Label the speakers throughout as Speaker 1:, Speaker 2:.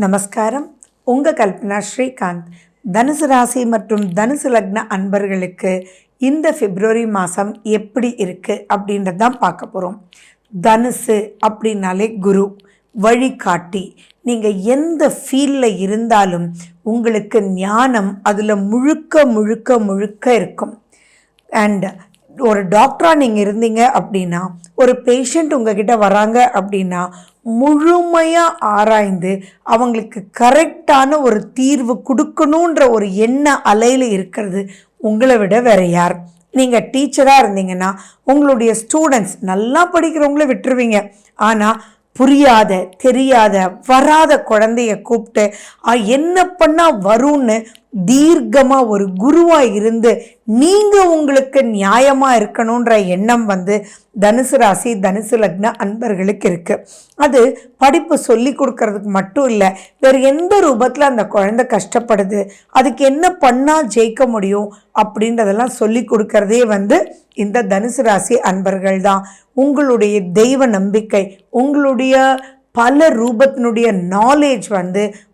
Speaker 1: நமஸ்காரம். உங்கள் கல்பனா ஸ்ரீகாந்த். தனுசு ராசி மற்றும் தனுசு லக்ன அன்பர்களுக்கு இந்த பிப்ரவரி மாதம் எப்படி இருக்குது அப்படின்றது தான் பார்க்க போகிறோம். தனுசு அப்படின்னாலே குரு வழிகாட்டி. நீங்கள் எந்த ஃபீல்டில் இருந்தாலும் உங்களுக்கு ஞானம் அதில் முழுக்க முழுக்க முழுக்க இருக்கும். அண்ட் ஒரு டாக்டராக நீங்கள் இருந்தீங்க அப்படின்னா, ஒரு பேஷண்ட் உங்ககிட்ட வராங்க அப்படின்னா முழுமையாக ஆராய்ந்து அவங்களுக்கு கரெக்டான ஒரு தீர்வு கொடுக்கணுன்ற ஒரு எண்ண அலையில் இருக்கிறது உங்களை விட வேறு யார்? நீங்கள் டீச்சராக இருந்தீங்கன்னா உங்களுடைய ஸ்டூடெண்ட்ஸ் நல்லா படிக்கிறவங்கள விட்டுருவீங்க. ஆனால் புரியாத தெரியாத வராத குழந்தைய கூப்பிட்டு என்ன பண்ணால் வரும்னு தீர்க்கமாக ஒரு குருவாக இருந்து நீங்கள் உங்களுக்கு நியாயமாக இருக்கணுன்ற எண்ணம் தனுசு ராசி தனுசு லக்ன அன்பர்களுக்கு இருக்குது. அது படிப்பு சொல்லி கொடுக்கறதுக்கு மட்டும் இல்லை, வேறு எந்த ரூபத்தில் அந்த குழந்தை கஷ்டப்படுது, அதுக்கு என்ன பண்ணால் ஜெயிக்க முடியும் அப்படின்றதெல்லாம் சொல்லி கொடுக்கறதே இந்த தனுசு ராசி அன்பர்கள் தான். உங்களுடைய தெய்வ நம்பிக்கை, உங்களுடைய பல ரூபத்தினுடைய நாலேஜ்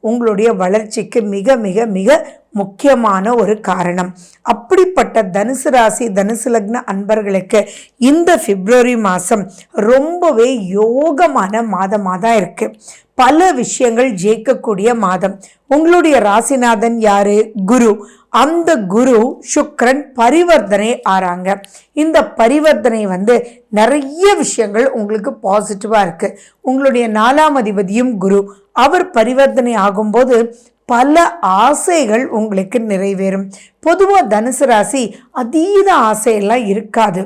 Speaker 1: உங்களுடைய வளர்ச்சிக்கு மிக மிக மிக முக்கியமான ஒரு காரணம். அப்படிப்பட்ட தனுசு ராசி தனுசு லக்ன அன்பர்களுக்கு இந்த பிப்ரவரி மாதம் ரொம்பவே யோகமான மாதமாக தான் இருக்குது. பல விஷயங்கள் ஜெயிக்கக்கூடிய மாதம். உங்களுடைய ராசிநாதன் யாரு? குரு. அந்த குரு சுக்கிரன் பரிவர்த்தனை ஆறாங்க. இந்த பரிவர்த்தனை நிறைய விஷயங்கள் உங்களுக்கு பாசிட்டிவாக இருக்குது. உங்களுடைய 4ஆம் அதிபதியும் குரு. அவர் பரிவர்த்தனை ஆகும்போது பல ஆசைகள் உங்களுக்கு நிறைவேறும். பொதுவாக தனுசு ராசி அதீத ஆசையெல்லாம் இருக்காது,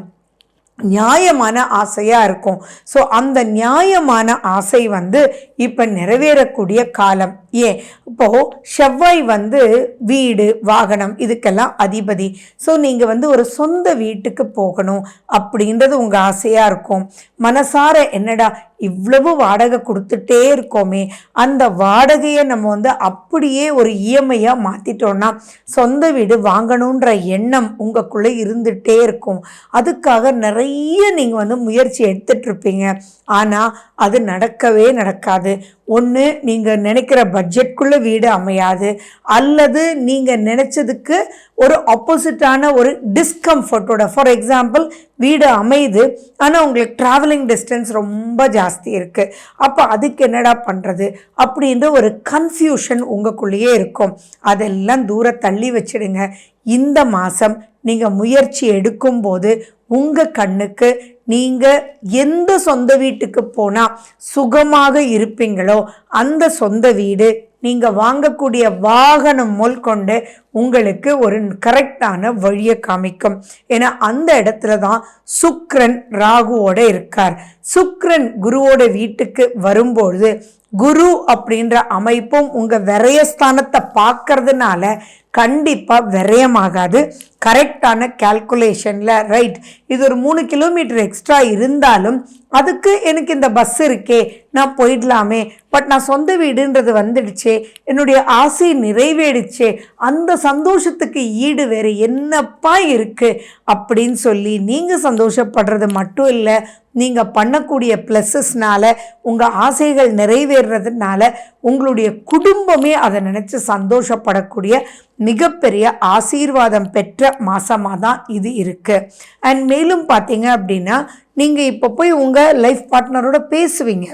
Speaker 1: நியாயமான ஆசையாக இருக்கும். ஸோ அந்த நியாயமான ஆசை இப்போ நிறைவேறக்கூடிய காலம். ஏன் இப்போது செவ்வாய் வீடு வாகனம் இதுக்கெல்லாம் அதிபதி. ஸோ நீங்கள் ஒரு சொந்த வீட்டுக்கு போகணும் அப்படின்றது உங்கள் ஆசையாக இருக்கும். மனசார என்னடா இவ்வளவு வாடகை கொடுத்துட்டே இருக்கோமே, அந்த வாடகையை நம்ம அப்படியே ஒரு இஎம்ஐயாக மாற்றிட்டோன்னா சொந்த வீடு வாங்கணுன்ற எண்ணம் உங்களுக்குள்ளே இருந்துகிட்டே இருக்கும். அதுக்காக நிறைய நீங்கள் முயற்சி எடுத்துட்ருப்பீங்க. ஆனால் அது நடக்கவே நடக்காது. ஒன்று நீங்கள் நினைக்கிற பட்ஜெட்குள்ளே வீடு அமையாது, அல்லது நீங்கள் நினச்சதுக்கு ஒரு ஆப்போசிட்டான ஒரு டிஸ்கம்ஃபர்ட்டோட. ஃபார் எக்ஸாம்பிள், வீடு அமையுது ஆனால் உங்களுக்கு ட்ராவலிங் டிஸ்டன்ஸ் ரொம்ப ஜாஸ்தி இருக்குது. அப்போ அதுக்கு என்னடா பண்ணுறது அப்படின்ற ஒரு கன்ஃபியூஷன் உங்களுக்குள்ளேயே இருக்கும். அதெல்லாம் தூர தள்ளி வச்சிடுங்க. இந்த மாதம் நீங்கள் முயற்சி எடுக்கும்போது உங்கள் கண்ணுக்கு நீங்கள் எந்த சொந்த வீட்டுக்கு போனால் சுகமாக இருப்பீங்களோ அந்த சொந்த வீடு, நீங்கள் வாங்கக்கூடிய வாகனம் கொண்டு உங்களுக்கு ஒரு கரெக்டான வழியை காமிக்கும். ஏன்னா அந்த இடத்துல தான் சுக்கிரன் ராகுவோடு இருக்கார். சுக்கிரன் குருவோட வீட்டுக்கு வரும்பொழுது குரு அப்படின்ற அமைப்பும் உங்கள் விரயஸ்தானத்தை பார்க்கறதுனால கண்டிப்பாக விரயமாகாது. கரெக்டான கால்குலேஷனில் ரைட், இது ஒரு 3 கிலோமீட்டர் எக்ஸ்ட்ரா இருந்தாலும் அதுக்கு எனக்கு இந்த பஸ் இருக்கே, நான் போயிடலாமே, பட் நான் சொந்த வீடுன்றது வந்துடுச்சே, என்னுடைய ஆசை நிறைவேறிச்சே, அந்த சந்தோஷத்துக்கு ஈடு வேறு என்னப்பா இருக்குது அப்படின்னு சொல்லி நீங்கள் சந்தோஷப்படுறது மட்டும் இல்லை, நீங்கள் பண்ணக்கூடிய ப்ளஸஸ்னால உங்கள் ஆசைகள் நிறைவேறதுனால உங்களுடைய குடும்பமே அதை நினச்சி சந்தோஷப்படக்கூடிய மிகப்பெரிய ஆசீர்வாதம் பெற்ற மாதமாக தான் இது இருக்குது. அண்ட் மேலும் பார்த்தீங்க அப்படின்னா நீங்கள் இப்போ போய் உங்கள் லைஃப் பார்ட்னரோட பேசுவீங்க.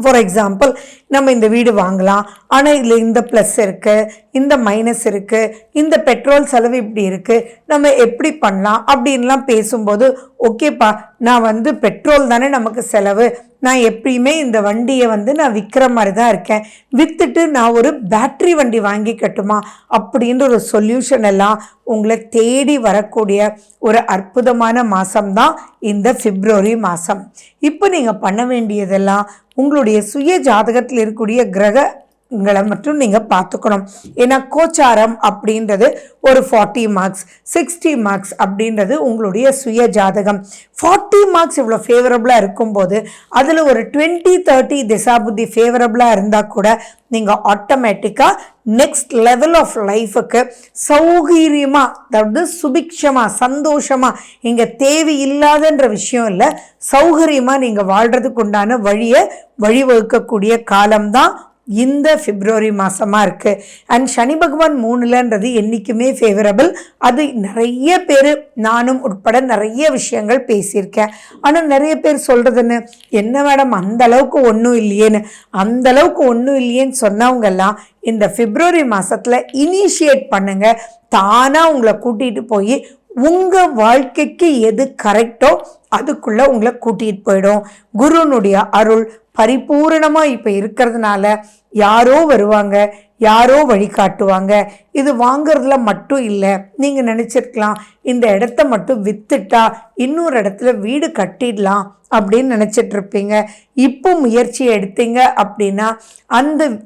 Speaker 1: ஃபார் எக்ஸாம்பிள், நம்ம இந்த வீடு வாங்கலாம், ஆனால் இதில் இந்த ப்ளஸ் இருக்குது, இந்த மைனஸ் இருக்குது, இந்த பெட்ரோல் செலவு இப்படி இருக்குது, நம்ம எப்படி பண்ணலாம் அப்படின்லாம் பேசும்போது, ஓகேப்பா நான் பெட்ரோல் தானே நமக்கு செலவு, நான் எப்பயுமே இந்த வண்டியை நான் விற்கிற மாதிரி தான் இருக்கேன், விற்றுட்டு நான் ஒரு பேட்ரி வண்டி வாங்கிக்கட்டுமா அப்படின்ற ஒரு சொல்யூஷன் எல்லாம் உங்களை தேடி வரக்கூடிய ஒரு அற்புதமான மாதம்தான் இந்த பிப்ரவரி மாதம். இப்போ நீங்கள் பண்ண வேண்டியதெல்லாம் உங்களுடைய சுய ஜாதகத்தில் இருக்கக்கூடிய கிரகங்களை மட்டும் நீங்கள் பார்த்துக்கணும். ஏன்னா கோச்சாரம் அப்படின்றது ஒரு 40 மார்க்ஸ், 60 மார்க்ஸ் அப்படின்றது உங்களுடைய சுய ஜாதகம். 40 மார்க்ஸ் இவ்வளோ ஃபேவரபுளாக இருக்கும்போது அதில் ஒரு 20-30 திசாபுத்தி ஃபேவரபுளாக இருந்தால் கூட நீங்கள் ஆட்டோமேட்டிக்காக நெக்ஸ்ட் லெவல் ஆஃப் லைஃபுக்கு சௌகரியமாக, அதாவது சுபிக்ஷமாக சந்தோஷமாக, இங்கே தேவையில்லாதன்ற விஷயம் இல்லை, சௌகரியமாக நீங்கள் வாழ்கிறதுக்கு உண்டான வழியை வழிவகுக்கக்கூடிய காலம்தான் இந்த பிப்ரவரி மாதமாக இருக்குது. அண்ட் சனி பகவான் 3லன்றது என்றைக்குமே ஃபேவரபிள். அது நிறைய பேர், நானும் உட்பட நிறைய விஷயங்கள் பேசியிருக்கேன். ஆனால் நிறைய பேர் சொல்கிறதுன்னு, என்ன மேடம் அந்தளவுக்கு ஒன்றும் இல்லையேன்னு. அந்தளவுக்கு ஒன்றும் இல்லையேன்னு சொன்னவங்கெல்லாம் இந்த பிப்ரவரி மாதத்தில் இனிஷியேட் பண்ணுங்கள். தானாக உங்களை கூட்டிகிட்டு போய் உங்கள் வாழ்க்கைக்கு எது கரெக்டோ அதுக்குள்ளே உங்களை கூட்டிகிட்டு போயிடும். குருனுடைய அருள் பரிபூரணமாக இப்போ இருக்கிறதுனால யாரோ வருவாங்க, யாரோ வழிகாட்டுவாங்க. இது வாங்கிறதுல மட்டும் இல்லை. நீங்கள் நினச்சிருக்கலாம் இந்த இடத்த மட்டும் விற்றுட்டா இன்னொரு இடத்துல வீடு கட்டிடலாம் அப்படின்னு நினச்சிட்ருப்பீங்க. இப்போ முயற்சி எடுத்தீங்க அப்படின்னா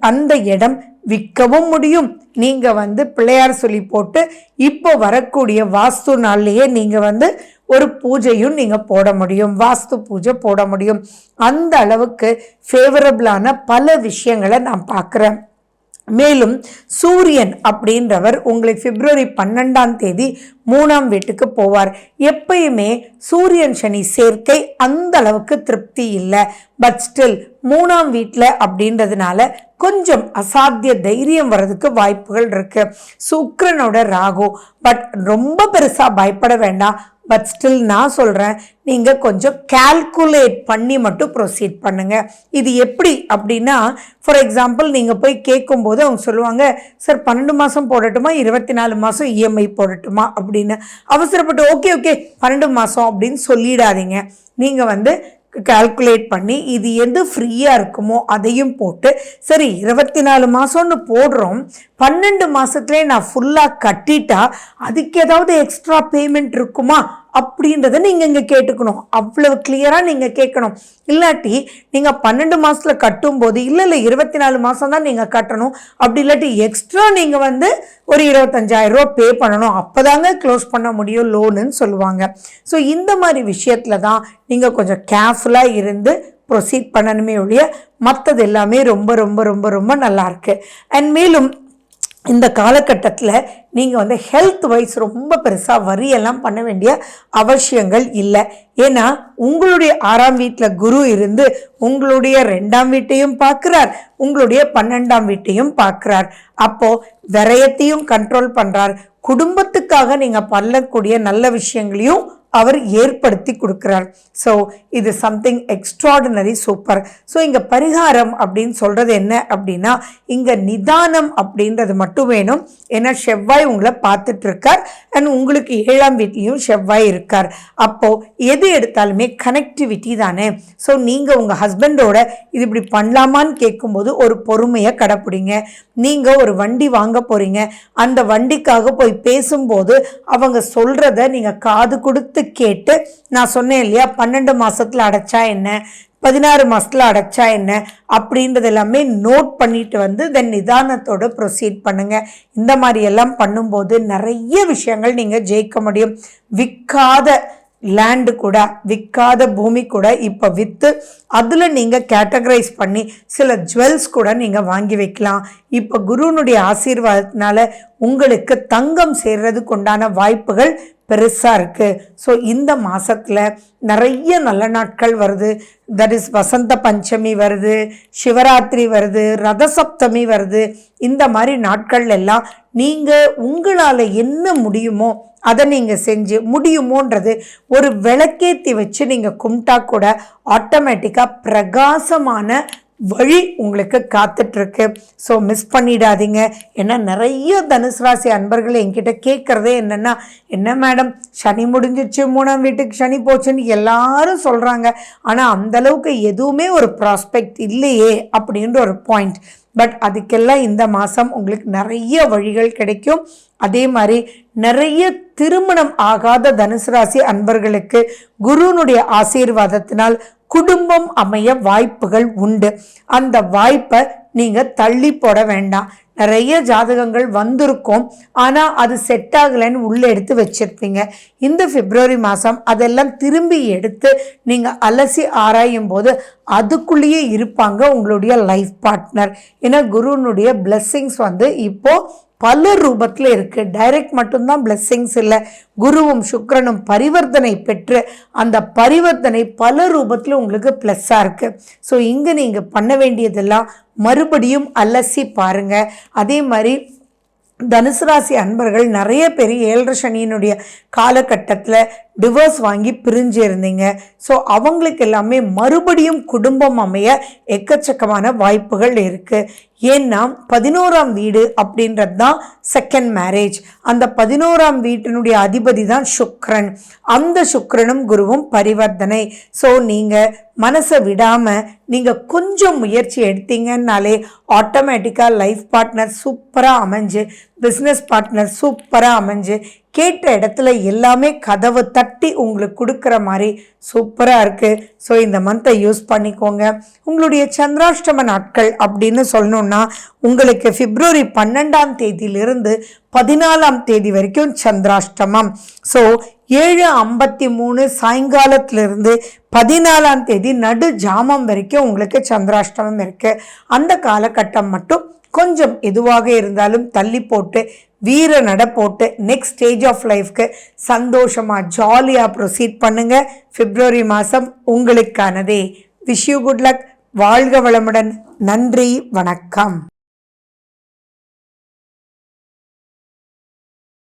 Speaker 1: அந்த இடம் விற்கவும் முடியும். நீங்கள் பிள்ளையார் சொல்லி போட்டு இப்போ வரக்கூடிய வாஸ்து நாள்லேயே நீங்கள் ஒரு பூஜையும் நீங்கள் போட முடியும், வாஸ்து பூஜை போட முடியும். அந்த அளவுக்கு ஃபேவரபிளான பல விஷயங்களை நான் பார்க்குறேன். மேலும் சூரியன் அப்படின்றவர் உங்களுக்கு பிப்ரவரி 12ஆம் தேதி 3ஆம் வீட்டுக்கு போவார். எப்பயுமே சூரியன் சனி சேர்க்கை அந்த அளவுக்கு திருப்தி இல்லை. பட் ஸ்டில் 3ஆம் வீட்டில் அப்படின்றதுனால கொஞ்சம் அசாத்திய தைரியம் வர்றதுக்கு வாய்ப்புகள் இருக்கு. சுக்கிரனோட ராகு, பட் ரொம்ப பெருசாக பயப்பட வேண்டாம். பட் ஸ்டில் நான் சொல்கிறேன், நீங்கள் கொஞ்சம் கால்குலேட் பண்ணி மட்டும் ப்ரொசீட் பண்ணுங்கள். இது எப்படி அப்படின்னா, ஃபார் எக்ஸாம்பிள் நீங்கள் போய் கேட்கும்போது அவங்க சொல்லுவாங்க, சார் 12 மாதம் போடட்டுமா 24 மாதம் இஎம்ஐ போடட்டுமா அப்படின்னு. அவசரப்பட்டு ஓகே 12 மாதம் அப்படின்னு சொல்லிடாதீங்க. நீங்கள் கால்குலேட் பண்ணி இது எது ஃப்ரீயாக இருக்குமோ அதையும் போட்டு, சரி 24 மாதம்னு போடுறோம், 12 மாதத்துலேயே நான் ஃபுல்லாக கட்டிட்டா அதுக்கு ஏதாவது எக்ஸ்ட்ரா பேமெண்ட் இருக்குமா அப்படின்றத நீங்கள் இங்கே கேட்டுக்கணும். அவ்வளவு கிளியராக நீங்கள் கேட்கணும். இல்லாட்டி நீங்கள் 12 மாதத்தில் கட்டும்போது இல்லை 24 மாதம் தான் நீங்கள் கட்டணும், அப்படி இல்லாட்டி எக்ஸ்ட்ரா நீங்கள் ஒரு 25,000 ரூபா பே பண்ணணும், அப்போ தாங்க க்ளோஸ் பண்ண முடியும் லோனுன்னு சொல்லுவாங்க. ஸோ இந்த மாதிரி விஷயத்தில் தான் நீங்கள் கொஞ்சம் கேர்ஃபுல்லாக இருந்து ப்ரொசீட் பண்ணணுமே ஒழிய மற்றது எல்லாமே ரொம்ப ரொம்ப ரொம்ப ரொம்ப நல்லாயிருக்கு. அண்ட் மேலும் இந்த காலகட்டத்தில் நீங்கள் ஹெல்த் வைஸ் ரொம்ப பெருசாக வரியெல்லாம் பண்ண வேண்டிய அவசியங்கள் இல்லை. ஏன்னா உங்களுடைய 6ஆம் வீட்டில் குரு இருந்து உங்களுடைய 2ஆம் வீட்டையும் பார்க்குறார், உங்களுடைய 12ஆம் வீட்டையும் பார்க்குறார். அப்போது விரயத்தையும் கண்ட்ரோல் பண்ணுறார். குடும்பத்துக்காக நீங்கள் பண்ணக்கூடிய நல்ல விஷயங்களையும் அவர் ஏற்படுத்தி கொடுக்குறார். ஸோ இது சம்திங் எக்ஸ்ட்ராடினரி சூப்பர். ஸோ இங்கே பரிகாரம் அப்படின்னு சொல்கிறது என்ன அப்படின்னா, இங்கே நிதானம் அப்படின்றது மட்டும் வேணும். ஏன்னா செவ்வாய் உங்களை பார்த்துட்ருக்கார் அண்ட் உங்களுக்கு 7ஆம் வீட்லேயும் செவ்வாய் இருக்கார். அப்போது எது எடுத்தாலுமே கனெக்டிவிட்டி தானே. ஸோ நீங்கள் உங்கள் ஹஸ்பண்டோட இது இப்படி பண்ணலாமான்னு கேட்கும்போது ஒரு பொறுமையை கடைப்பிடிங்க. நீங்கள் ஒரு வண்டி வாங்க போகிறீங்க, அந்த வண்டிக்காக போய் பேசும்போது அவங்க சொல்கிறத நீங்கள் காது கொடுத்து கேட்டு, நான் சொன்னேன் இல்லையா 12 மாசத்துல அடைச்சா என்ன, 16 மாசத்துல அடைச்சா என்ன அப்படின்றது எல்லாமே நோட் பண்ணிட்டு தென் நிதானத்தோட ப்ரொசீட் பண்ணுங்க. இந்த மாதிரி எல்லாம் பண்ணும்போது நிறைய விஷயங்கள் நீங்க ஜெயிக்க முடியும். விற்காத லேண்டு கூட, விற்காத பூமி கூட இப்போ விற்று அதில் நீங்கள் கேட்டகரைஸ் பண்ணி சில ஜுவல்ஸ் கூட நீங்கள் வாங்கி வைக்கலாம். இப்போ குருனுடைய ஆசீர்வாதத்தினால உங்களுக்கு தங்கம் சேர்றதுக்கு உண்டான வாய்ப்புகள் பெருசாக இருக்குது. ஸோ இந்த மாதத்தில் நிறைய நல்ல நாட்கள் வருது. தட் இஸ் வசந்த பஞ்சமி வருது, சிவராத்திரி வருது, ரத சப்தமி வருது. இந்த மாதிரி நாட்கள் எல்லாம் நீங்கள் உங்களால் என்ன முடியுமோ அதை நீங்கள் செஞ்சு முடியுமோன்றது ஒரு விளக்கேற்றி வச்சு நீங்கள் கும்பிட்டா கூட ஆட்டோமேட்டிக்காக பிரகாசமான வழி உங்களுக்கு காத்துட்ருக்கு. ஸோ மிஸ் பண்ணிடாதீங்க. ஏன்னா நிறைய தனுசு ராசி அன்பர்கள் என்கிட்ட கேட்குறதே என்னென்னா, என்ன மேடம் சனி முடிஞ்சிச்சு, 3ஆம் வீட்டுக்கு சனி போச்சுன்னு எல்லாரும் சொல்கிறாங்க, ஆனால் அந்தளவுக்கு எதுவுமே ஒரு ப்ராஸ்பெக்ட் இல்லையே அப்படின்ற ஒரு பாயிண்ட். பட் அதுக்கெல்லாம் இந்த மாதம் உங்களுக்கு நிறைய வழிகள் கிடைக்கும். அதே மாதிரி நிறைய திருமணம் ஆகாத தனுசு ராசி அன்பர்களுக்கு குருனுடைய ஆசீர்வாதத்தினால் குடும்பம் அமைய வாய்ப்புகள் உண்டு. அந்த வாய்ப்பை நீங்கள் தள்ளி போட வேண்டாம். நிறைய ஜாதகங்கள் வந்திருக்கும், ஆனால் அது செட் ஆகலைன்னு உள்ளே எடுத்து வச்சுருப்பீங்க. இந்த பிப்ரவரி மாதம் அதெல்லாம் திரும்பி எடுத்து நீங்கள் அலசி ஆராயும் போது அதுக்குள்ளேயே இருப்பாங்க உங்களுடைய லைஃப் பார்ட்னர். ஏன்னா குருனுடைய பிளெஸ்ஸிங்ஸ் இப்போது பல ரூபத்தில் இருக்குது. டைரக்ட் மட்டும்தான் பிளெஸ்ஸிங்ஸ் இல்லை, குருவும் சுக்கிரனும் பரிவர்த்தனை பெற்று அந்த பரிவர்த்தனை பல ரூபத்தில் உங்களுக்கு ப்ளஸ்ஸாக இருக்குது. ஸோ இங்கே நீங்கள் பண்ண வேண்டியதெல்லாம் மறுபடியும் அலசி பாருங்கள். அதே மாதிரி தனுசு ராசி அன்பர்கள் நிறைய பேர் 7.5 சனியினுடைய காலகட்டத்தில் டிவோர்ஸ் வாங்கி பிரிஞ்சு இருந்தீங்க. ஸோ அவங்களுக்கு எல்லாமே மறுபடியும் குடும்பம் அமைய எக்கச்சக்கமான வாய்ப்புகள் இருக்குது. ஏன்னா 11ஆம் வீடு அப்படின்றது தான் செகண்ட் மேரேஜ். அந்த 11ஆம் வீட்டினுடைய அதிபதி தான் சுக்கிரன். அந்த சுக்கிரனும் குருவும் பரிவர்த்தனை. ஸோ நீங்கள் மனசை விடாமல் நீங்கள் கொஞ்சம் முயற்சி எடுத்தீங்கன்னாலே ஆட்டோமேட்டிக்காக லைஃப் பார்ட்னர் சூப்பராக அமைஞ்சு, பிஸ்னஸ் பார்ட்னர் சூப்பராக அமைஞ்சு, கேட்ட இடத்துல எல்லாமே கதவு தட்டி உங்களுக்கு கொடுக்குற மாதிரி சூப்பராக இருக்குது. ஸோ இந்த மந்த்தை யூஸ் பண்ணிக்கோங்க. உங்களுடைய சந்திராஷ்டம நாட்கள் அப்படின்னு சொல்லணுன்னா உங்களுக்கு பிப்ரவரி 12ஆம் தேதியிலிருந்து 14ஆம் தேதி வரைக்கும் சந்திராஷ்டமம். ஸோ 7:53 சாயங்காலத்திலிருந்து 14ஆம் தேதி நடு ஜாமம் வரைக்கும் உங்களுக்கு சந்திராஷ்டமம் இருக்குது. அந்த காலகட்டம் மட்டும் கொஞ்சம் எதுவாக இருந்தாலும் தள்ளி போட்டு வீர நட போட்டு நெக்ஸ்ட் ஸ்டேஜ் ஆஃப் லைஃப்க்கு சந்தோஷமாக ஜாலியாக ப்ரொசீட் பண்ணுங்கள். பிப்ரவரி மாதம் உங்களுக்கானதே. Wish you good luck. வாழ்க வளமுடன். நன்றி, வணக்கம்.